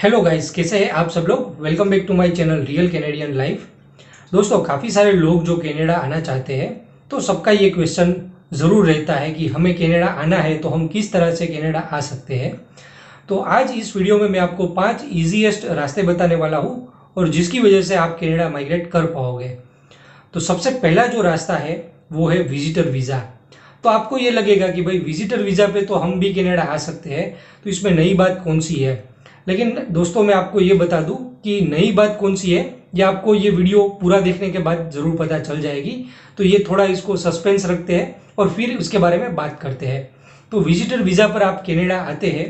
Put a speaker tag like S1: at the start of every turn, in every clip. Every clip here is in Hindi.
S1: हेलो गाइस, कैसे हैं आप सब लोग। Welcome back to my channel real Canadian life. दोस्तों, काफ़ी सारे लोग जो कनाडा आना चाहते हैं तो सबका ये क्वेश्चन ज़रूर रहता है कि हमें कनाडा आना है तो हम किस तरह से कनाडा आ सकते हैं। तो आज इस वीडियो में मैं आपको 5 ईजीएस्ट रास्ते बताने वाला हूँ और जिसकी वजह से आप कनाडा माइग्रेट कर पाओगे। तो सबसे पहला जो रास्ता है वो है विजिटर वीज़ा। तो आपको ये लगेगा कि भाई विजिटर वीज़ा पे तो हम भी कनाडा आ सकते हैं, तो इसमें नई बात कौन सी है। लेकिन दोस्तों, मैं आपको ये बता दूं कि नई बात कौन सी है ये आपको ये वीडियो पूरा देखने के बाद ज़रूर पता चल जाएगी। तो ये थोड़ा इसको सस्पेंस रखते हैं और फिर उसके बारे में बात करते हैं। तो विजिटर वीज़ा पर आप कनाडा आते हैं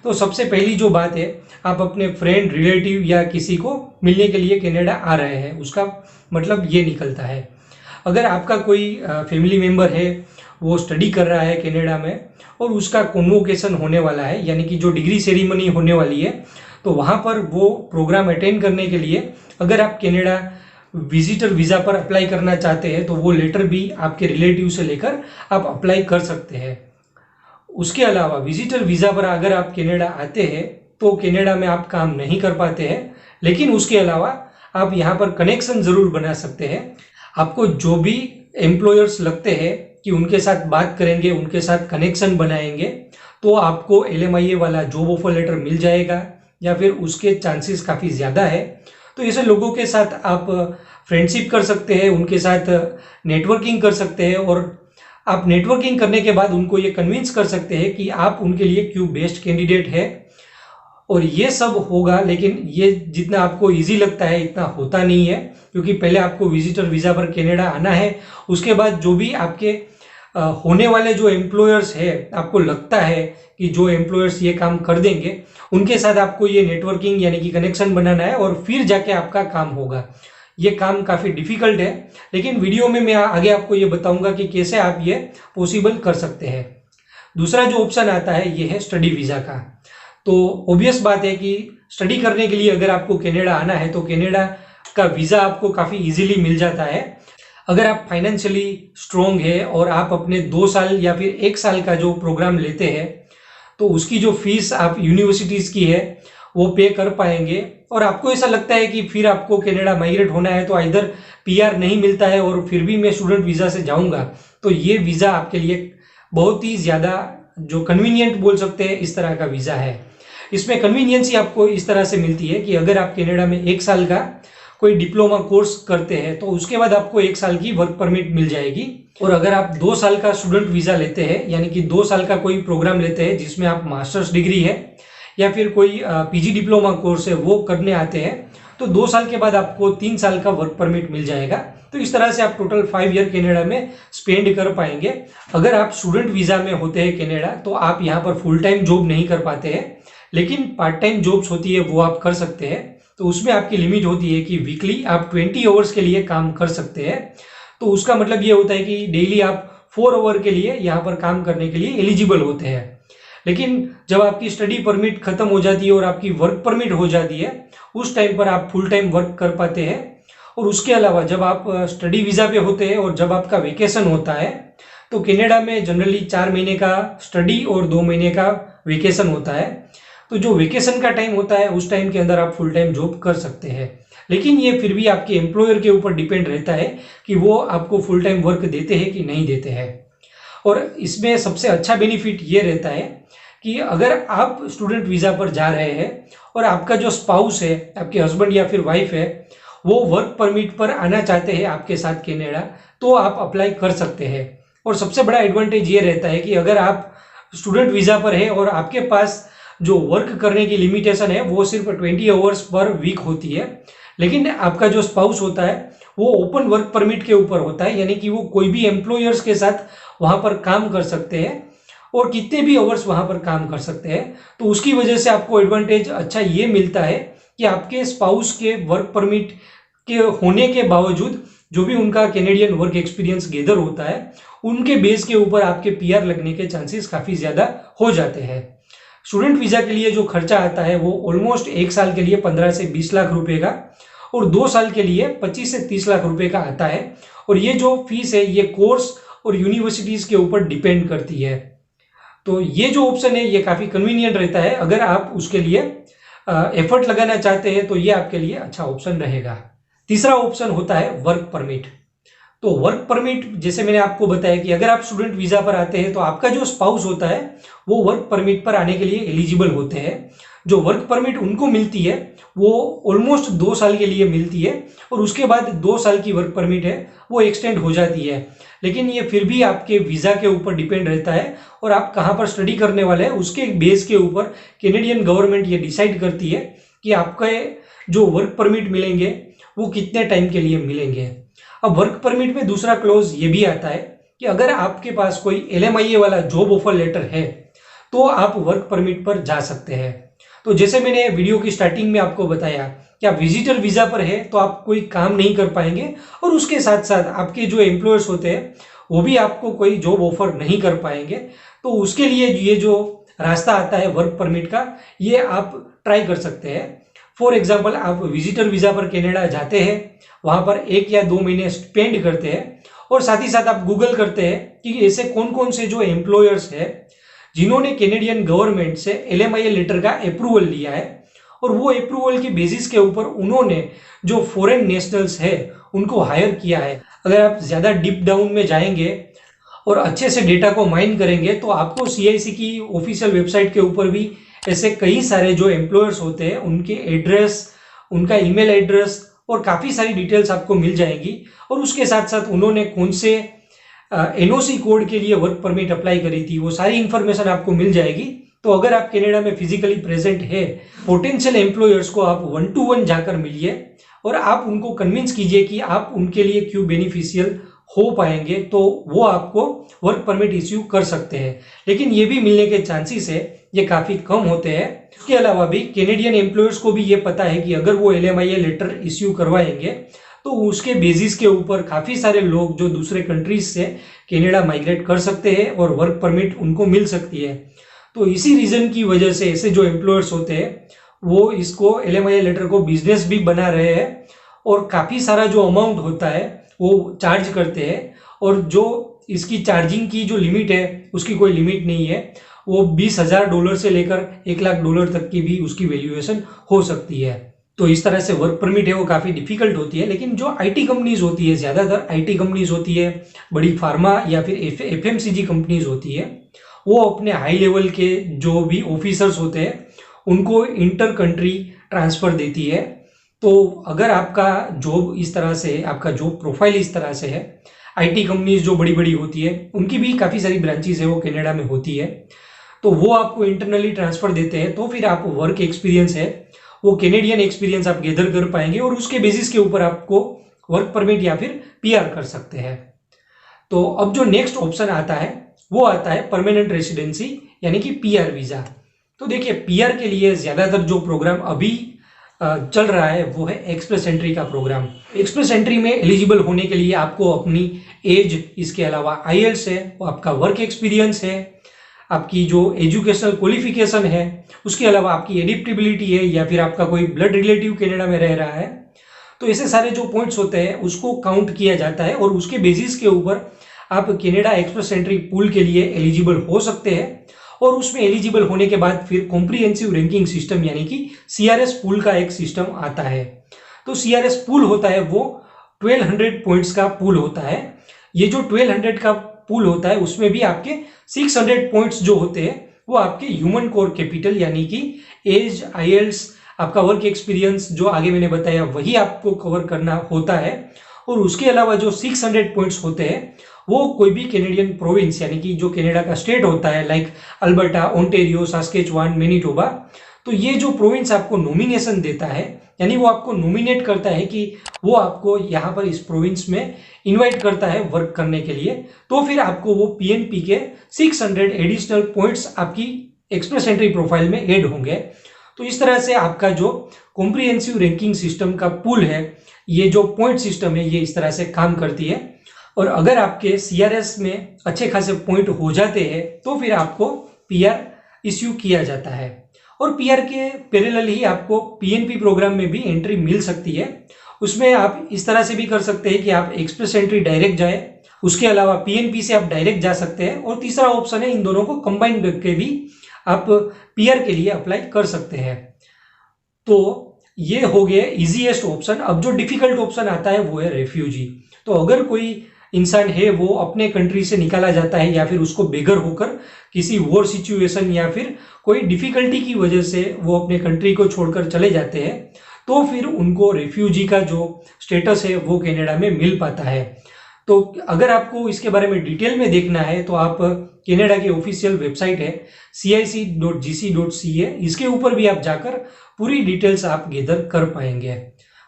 S1: तो सबसे पहली जो बात है, आप अपने फ्रेंड रिलेटिव या किसी को मिलने के लिए कनाडा आ रहे हैं, उसका मतलब ये निकलता है। अगर आपका कोई फैमिली मेम्बर है, वो स्टडी कर रहा है कनाडा में और उसका कॉन्वोकेशन होने वाला है, यानी कि जो डिग्री सेरेमनी होने वाली है, तो वहाँ पर वो प्रोग्राम अटेंड करने के लिए अगर आप कनाडा विजिटर वीज़ा पर अप्लाई करना चाहते हैं तो वो लेटर भी आपके रिलेटिव से लेकर आप अप्लाई कर सकते हैं। उसके अलावा विजिटर वीज़ा पर अगर आप कनाडा आते हैं तो कनाडा में आप काम नहीं कर पाते हैं, लेकिन उसके अलावा आप यहाँ पर कनेक्शन ज़रूर बना सकते हैं। आपको जो भी एम्प्लॉयर्स लगते हैं कि उनके साथ बात करेंगे, उनके साथ कनेक्शन बनाएंगे, तो आपको LMIA वाला जॉब ऑफर लेटर मिल जाएगा या फिर उसके चांसेस काफ़ी ज़्यादा है। तो ऐसे लोगों के साथ आप फ्रेंडशिप कर सकते हैं, उनके साथ नेटवर्किंग कर सकते हैं और आप नेटवर्किंग करने के बाद उनको ये कन्विंस कर सकते हैं कि आप उनके लिए क्यों बेस्ट कैंडिडेट है। और ये सब होगा, लेकिन ये जितना आपको इजी लगता है इतना होता नहीं है, क्योंकि पहले आपको विजिटर वीज़ा पर कनाडा आना है। उसके बाद जो भी आपके होने वाले जो एम्प्लॉयर्स है, आपको लगता है कि जो एम्प्लॉयर्स ये काम कर देंगे, उनके साथ आपको ये नेटवर्किंग यानी कि कनेक्शन बनाना है और फिर जाके आपका काम होगा। ये काम काफ़ी डिफिकल्ट है, लेकिन वीडियो में मैं आगे आपको ये बताऊंगा कि कैसे आप ये पॉसिबल कर सकते हैं। दूसरा जो ऑप्शन आता है ये है स्टडी वीज़ा का। तो ऑब्वियस बात है कि स्टडी करने के लिए अगर आपको कनाडा आना है तो कनाडा का वीज़ा आपको काफ़ी इजीली मिल जाता है। अगर आप फाइनेंशियली स्ट्रोंग है और आप अपने 2 साल या फिर 1 साल का जो प्रोग्राम लेते हैं तो उसकी जो फीस आप यूनिवर्सिटीज़ की है वो पे कर पाएंगे, और आपको ऐसा लगता है कि फिर आपको कनाडा माइग्रेट होना है तो इधर PR नहीं मिलता है और फिर भी मैं स्टूडेंट वीज़ा से जाऊंगा, तो ये वीज़ा आपके लिए बहुत ही ज़्यादा जो कन्वीनियंट बोल सकते हैं इस तरह का वीज़ा है। इसमें कन्वीनियंस ही आपको इस तरह से मिलती है कि अगर आप कनाडा में 1 साल का कोई डिप्लोमा कोर्स करते हैं तो उसके बाद आपको 1 साल की वर्क परमिट मिल जाएगी। और अगर आप 2 साल का स्टूडेंट वीज़ा लेते हैं, यानी कि 2 साल का कोई प्रोग्राम लेते हैं जिसमें आप मास्टर्स डिग्री है या फिर कोई PG डिप्लोमा कोर्स है वो करने आते हैं, तो 2 साल के बाद आपको 3 साल का वर्क परमिट मिल जाएगा। तो इस तरह से आप टोटल 5 ईयर कनाडा में स्पेंड कर पाएंगे। अगर आप स्टूडेंट वीज़ा में होते हैं कनाडा तो आप यहाँ पर फुल टाइम जॉब नहीं कर पाते हैं, लेकिन पार्ट टाइम जॉब्स होती है वो आप कर सकते हैं। तो उसमें आपकी लिमिट होती है कि वीकली आप 20 आवर्स के लिए काम कर सकते हैं। तो उसका मतलब ये होता है कि डेली आप 4 आवर के लिए यहाँ पर काम करने के लिए एलिजिबल होते हैं। लेकिन जब आपकी स्टडी परमिट खत्म हो जाती है और आपकी वर्क परमिट हो जाती है, उस टाइम पर आप फुल टाइम वर्क कर पाते हैं। और उसके अलावा जब आप स्टडी वीज़ा पे होते हैं और जब आपका वेकेशन होता है, तो कनाडा में जनरली 4 महीने का स्टडी और 2 महीने का वेकेशन होता है। तो जो वेकेशन का टाइम होता है उस टाइम के अंदर आप फुल टाइम जॉब कर सकते हैं, लेकिन ये फिर भी आपके एम्प्लॉयर के ऊपर डिपेंड रहता है कि वो आपको फुल टाइम वर्क देते हैं कि नहीं देते हैं। और इसमें सबसे अच्छा बेनिफिट ये रहता है कि अगर आप स्टूडेंट वीज़ा पर जा रहे हैं और आपका जो स्पाउस है, आपके हस्बैंड या फिर वाइफ है, वो वर्क परमिट पर आना चाहते हैं आपके साथ कनाडा, तो आप अप्लाई कर सकते हैं। और सबसे बड़ा एडवांटेज ये रहता है कि अगर आप स्टूडेंट वीज़ा पर है और आपके पास जो वर्क करने की लिमिटेशन है वो सिर्फ 20 आवर्स पर वीक होती है, लेकिन आपका जो स्पाउस होता है वो ओपन वर्क परमिट के ऊपर होता है, यानी कि वो कोई भी एम्प्लॉयर्स के साथ वहाँ पर काम कर सकते हैं और कितने भी आवर्स वहाँ पर काम कर सकते हैं। तो उसकी वजह से आपको एडवांटेज अच्छा ये मिलता है कि आपके स्पाउस के वर्क परमिट के होने के बावजूद जो भी उनका कैनेडियन वर्क एक्सपीरियंस गेदर होता है, उनके बेस के ऊपर आपके PR लगने के चांसेस काफ़ी ज़्यादा हो जाते हैं। स्टूडेंट वीज़ा के लिए जो खर्चा आता है वो ऑलमोस्ट 1 साल के लिए 15 से 20 लाख रुपए का और 2 साल के लिए 25 से 30 लाख रुपए का आता है। और ये जो फीस है ये कोर्स और यूनिवर्सिटीज़ के ऊपर डिपेंड करती है। तो ये जो ऑप्शन है ये काफ़ी कन्वीनियंट रहता है अगर आप उसके लिए एफर्ट लगाना चाहते हैं तो ये आपके लिए अच्छा ऑप्शन रहेगा। तीसरा ऑप्शन होता है वर्क परमिट। तो वर्क परमिट जैसे मैंने आपको बताया कि अगर आप स्टूडेंट वीजा पर आते हैं तो आपका जो स्पाउस होता है वो वर्क परमिट पर आने के लिए एलिजिबल होते हैं। जो वर्क परमिट उनको मिलती है वो ऑलमोस्ट 2 साल के लिए मिलती है और उसके बाद 2 साल की वर्क परमिट है वो एक्सटेंड हो जाती है। लेकिन ये फिर भी आपके वीजा के ऊपर डिपेंड रहता है और आप कहाँ पर स्टडी करने वाले हैं उसके बेस के ऊपर कैनेडियन गवर्नमेंट ये डिसाइड करती है कि आपके जो वर्क परमिट मिलेंगे वो कितने टाइम के लिए मिलेंगे। अब वर्क परमिट में दूसरा क्लोज ये भी आता है कि अगर आपके पास कोई LMIA वाला जॉब ऑफर लेटर है तो आप वर्क परमिट पर जा सकते हैं। तो जैसे मैंने वीडियो की स्टार्टिंग में आपको बताया कि आप विजिटर वीजा पर है तो आप कोई काम नहीं कर पाएंगे और उसके साथ साथ आपके जो एम्प्लॉयर्स होते हैं वो भी आपको कोई जॉब ऑफर नहीं कर पाएंगे। तो उसके लिए ये जो रास्ता आता है वर्क परमिट का ये आप ट्राई कर सकते हैं। फॉर एग्जाम्पल आप विजिटर वीजा पर कनाडा जाते हैं, वहां पर 1 या 2 महीने स्पेंड करते हैं और साथ ही साथ आप गूगल करते हैं कि ऐसे कौन कौन से जो एम्प्लॉयर्स है जिन्होंने कैनेडियन गवर्नमेंट से LMIA लेटर का अप्रूवल लिया है और वो अप्रूवल के बेसिस के ऊपर उन्होंने जो फॉरेन नेशनल्स है उनको हायर किया है। अगर आप ज़्यादा डीप डाउन में जाएंगे और अच्छे से डेटा को माइन करेंगे तो आपको CIC की ऑफिशियल वेबसाइट के ऊपर भी ऐसे कई सारे जो एम्प्लॉयर्स होते हैं उनके एड्रेस, उनका ईमेल एड्रेस और काफ़ी सारी डिटेल्स आपको मिल जाएंगी और उसके साथ साथ उन्होंने कौन से NOC कोड के लिए वर्क परमिट अप्लाई करी थी वो सारी इंफॉर्मेशन आपको मिल जाएगी। तो अगर आप कनाडा में फिजिकली प्रेजेंट है पोटेंशियल एम्प्लॉयर्स को आप 1-to-1 जाकर मिलिए और आप उनको कन्विंस कीजिए कि आप उनके लिए क्यों बेनिफिशियल हो पाएंगे तो वो आपको वर्क परमिट इश्यू कर सकते हैं। लेकिन ये भी मिलने के चांसेस है ये काफ़ी कम होते हैं। इसके अलावा भी कैनेडियन एम्प्लॉयर्स को भी ये पता है कि अगर वो LMIA लेटर इश्यू करवाएंगे तो उसके बेसिस के ऊपर काफ़ी सारे लोग जो दूसरे कंट्रीज से कनाडा माइग्रेट कर सकते हैं और वर्क परमिट उनको मिल सकती है। तो इसी रीज़न की वजह से ऐसे जो एम्प्लॉयर्स होते हैं वो इसको LMIA लेटर को बिजनेस भी बना रहे हैं और काफ़ी सारा जो अमाउंट होता है वो चार्ज करते हैं और जो इसकी चार्जिंग की जो लिमिट है उसकी कोई लिमिट नहीं है। वो $20,000 से लेकर $1,00,000 तक की भी उसकी वैल्यूएशन हो सकती है। तो इस तरह से वर्क परमिट है वो काफ़ी डिफिकल्ट होती है। लेकिन जो IT कंपनीज होती है, ज़्यादातर IT कंपनीज होती है, बड़ी फार्मा या फिर FMCG कंपनीज होती है, वो अपने हाई लेवल के जो भी ऑफिसर्स होते हैं उनको इंटर कंट्री ट्रांसफ़र देती है। तो अगर आपका जॉब इस तरह से, आपका जॉब प्रोफाइल इस तरह से है, IT कंपनीज जो बड़ी बड़ी होती है उनकी भी काफ़ी सारी ब्रांचेस है वो कनाडा में होती है, तो वो आपको इंटरनली ट्रांसफ़र देते हैं। तो फिर आप वर्क एक्सपीरियंस है वो कैनेडियन एक्सपीरियंस आप गैदर कर पाएंगे और उसके बेसिस के ऊपर आपको वर्क परमिट या फिर PR कर सकते हैं। तो अब जो नेक्स्ट ऑप्शन आता है वो आता है परमानेंट रेसिडेंसी यानी कि PR वीज़ा। तो देखिए PR के लिए ज़्यादातर जो प्रोग्राम अभी चल रहा है वो है एक्सप्रेस एंट्री का प्रोग्राम। एक्सप्रेस एंट्री में एलिजिबल होने के लिए आपको अपनी एज, इसके अलावा IELTS है, वो आपका वर्क एक्सपीरियंस है, आपकी जो एजुकेशनल क्वालिफिकेशन है, उसके अलावा आपकी एडिप्टेबिलिटी है या फिर आपका कोई ब्लड रिलेटिव कनाडा में रह रहा है। तो ऐसे सारे जो पॉइंट्स होते हैं उसको काउंट किया जाता है और उसके बेसिस के ऊपर आप कनाडा एक्सप्रेस एंट्री पूल के लिए एलिजिबल हो सकते हैं। और उसमें एलिजिबल होने के बाद फिर कॉम्प्रिहेंसिव रैंकिंग सिस्टम यानी कि CRS पूल का एक सिस्टम आता है। तो CRS पूल होता है वो 1200 पॉइंट्स का पूल होता है। ये जो 1200 का पूल होता है उसमें भी आपके 600 पॉइंट्स जो होते हैं वो आपके ह्यूमन कोर कैपिटल यानी कि एज, IELTS, आपका वर्क एक्सपीरियंस जो आगे मैंने बताया वही आपको कवर करना होता है। और उसके अलावा जो 600 पॉइंट्स होते हैं वो कोई भी कैनेडियन प्रोविंस यानी कि जो कनाडा का स्टेट होता है लाइक अल्बर्टा, ओंटारियो, सास्केचुआन, मैनिटोबा, तो ये जो प्रोविंस आपको नॉमिनेशन देता है यानी वो आपको नॉमिनेट करता है कि वो आपको यहाँ पर इस प्रोविंस में इनवाइट करता है वर्क करने के लिए, तो फिर आपको वो PNP के 600 एडिशनल पॉइंट्स आपकी एक्सप्रेस एंट्री प्रोफाइल में ऐड होंगे। तो इस तरह से आपका जो कॉम्प्रिहेंसिव रैंकिंग सिस्टम का पूल है, ये जो पॉइंट सिस्टम है, ये इस तरह से काम करती है। और अगर आपके CRS में अच्छे खासे पॉइंट हो जाते हैं तो फिर आपको PR इश्यू किया जाता है और PR के पैरेलल ही आपको PNP प्रोग्राम में भी एंट्री मिल सकती है। उसमें आप इस तरह से भी कर सकते हैं कि आप एक्सप्रेस एंट्री डायरेक्ट जाए, उसके अलावा PNP से आप डायरेक्ट जा सकते हैं, और तीसरा ऑप्शन है इन दोनों को कंबाइन करके भी आप PR के लिए अप्लाई कर सकते हैं। तो ये हो गया इजीएस्ट ऑप्शन। अब जो डिफिकल्ट ऑप्शन आता है वो है रेफ्यूजी। तो अगर कोई इंसान है वो अपने कंट्री से निकाला जाता है या फिर उसको बेघर होकर किसी वॉर सिचुएशन या फिर कोई डिफिकल्टी की वजह से वो अपने कंट्री को छोड़कर चले जाते हैं, तो फिर उनको रेफ्यूजी का जो स्टेटस है वो कनाडा में मिल पाता है। तो अगर आपको इसके बारे में डिटेल में देखना है तो आप कनाडा की ऑफिशियल वेबसाइट है cic.gc.ca, इसके ऊपर भी आप जाकर पूरी डिटेल्स आप गैदर कर पाएंगे।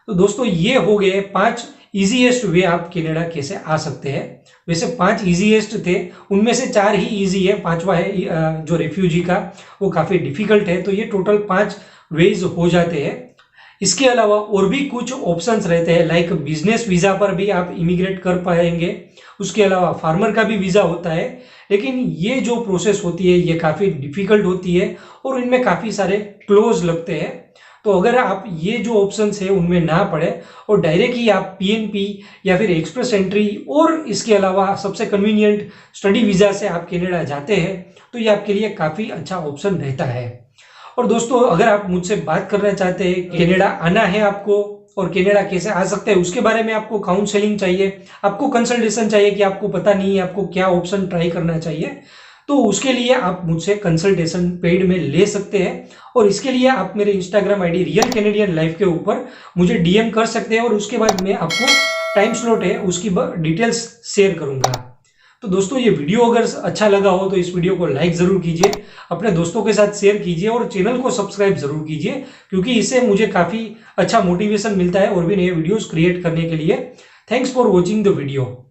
S1: तो दोस्तों ये हो गए 5 इजीएस्ट वे आप कनाडा कैसे आ सकते हैं। वैसे 5 इजीएस्ट थे, उनमें से 4 ही इजी है, 5वां है जो रेफ्यूजी का वो काफी डिफिकल्ट है। तो ये टोटल 5 वेज हो जाते हैं। इसके अलावा और भी कुछ ऑप्शंस रहते हैं, लाइक बिजनेस वीजा पर भी आप इमिग्रेट कर पाएंगे। उसके अलावा फार्मर का भी वीजा होता है, लेकिन ये जो प्रोसेस होती है ये काफी डिफिकल्ट होती है और इनमें काफी सारे क्लोज लगते हैं। तो अगर आप ये जो ऑप्शंस है उनमें ना पड़े और डायरेक्ट ही आप पीएनपी या फिर एक्सप्रेस एंट्री और इसके अलावा सबसे कन्वीनियंट स्टडी वीजा से आप कनाडा जाते हैं, तो ये आपके लिए काफी अच्छा ऑप्शन रहता है। और दोस्तों अगर आप मुझसे बात करना चाहते हैं कनाडा आना है आपको और कनाडा कैसे आ सकते हैं, उसके बारे में आपको काउंसलिंग चाहिए, आपको कंसल्टेशन चाहिए कि आपको पता नहीं है आपको क्या ऑप्शन ट्राई करना चाहिए, तो उसके लिए आप मुझसे कंसल्टेशन पेड में ले सकते हैं। और इसके लिए आप मेरे Instagram ID real Canadian life के ऊपर मुझे डीएम कर सकते हैं और उसके बाद मैं आपको टाइम स्लॉट है उसकी डिटेल्स शेयर करूंगा। तो दोस्तों ये वीडियो अगर अच्छा लगा हो तो इस वीडियो को लाइक जरूर कीजिए, अपने दोस्तों के साथ शेयर कीजिए और चैनल को सब्सक्राइब जरूर कीजिए, क्योंकि इससे मुझे काफी अच्छा मोटिवेशन मिलता है और भी नए वीडियोस क्रिएट करने के लिए। Thanks for watching the video.